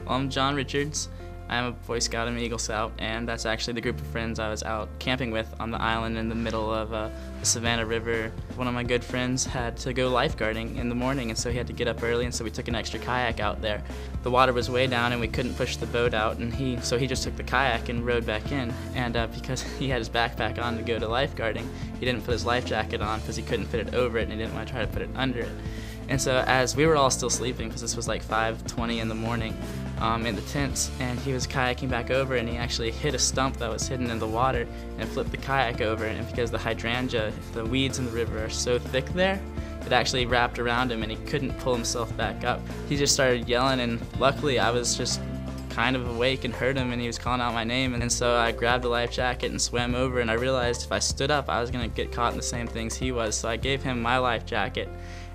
Well, I'm John Richards. I'm a Boy Scout and Eagle Scout, and that's actually the group of friends I was out camping with on the island in the middle of the Savannah River. One of my good friends had to go lifeguarding in the morning, and so he had to get up early, and so we took an extra kayak out there. The water was way down, and we couldn't push the boat out, and so he just took the kayak and rowed back in. And because he had his backpack on to go to lifeguarding, he didn't put his life jacket on because he couldn't fit it over it, and he didn't want to try to put it under it. And so as we were all still sleeping, because this was like 5:20 in the morning, in the tents, and he was kayaking back over, and he actually hit a stump that was hidden in the water and flipped the kayak over, and because the hydrangea, the weeds in the river, are so thick there, it actually wrapped around him and he couldn't pull himself back up. He just started yelling, and luckily I was just kind of awake and heard him, and he was calling out my name, and so I grabbed the life jacket and swam over, and I realized if I stood up I was going to get caught in the same things he was, so I gave him my life jacket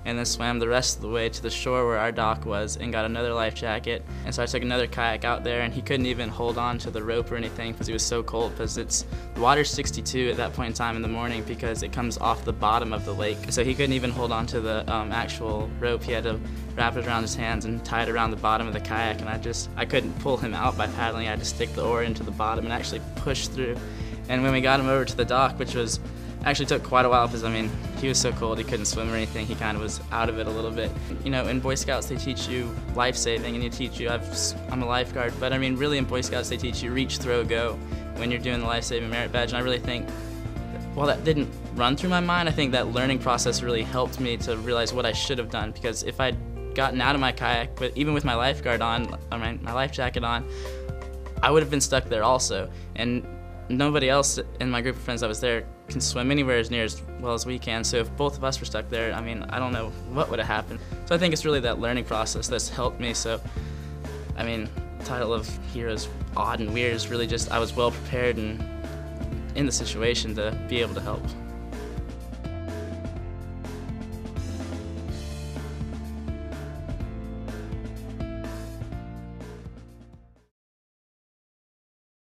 and then swam the rest of the way to the shore where our dock was and got another life jacket. And so I took another kayak out there, and he couldn't even hold on to the rope or anything because he was so cold, because the water's 62 at that point in time in the morning because it comes off the bottom of the lake. So he couldn't even hold on to the actual rope. He had to wrap it around his hands and tie it around the bottom of the kayak, and I couldn't pull him out by paddling. I had to stick the oar into the bottom and actually push through. And when we got him over to the dock, which actually took quite a while because, I mean, he was so cold he couldn't swim or anything. He kind of was out of it a little bit. You know, in Boy Scouts they teach you life saving, and I'm a lifeguard, but I mean really in Boy Scouts they teach you reach, throw, go when you're doing the life saving merit badge. And I really think, while that didn't run through my mind, I think that learning process really helped me to realize what I should have done, because if I'd gotten out of my kayak, but even with my lifeguard on, my life jacket on, I would have been stuck there also. And nobody else in my group of friends that was there can swim anywhere as near as well as we can, so if both of us were stuck there, I mean, I don't know what would have happened. So I think it's really that learning process that's helped me. So, I mean, the title of Heroes Odd and Weird is really just I was well prepared and in the situation to be able to help.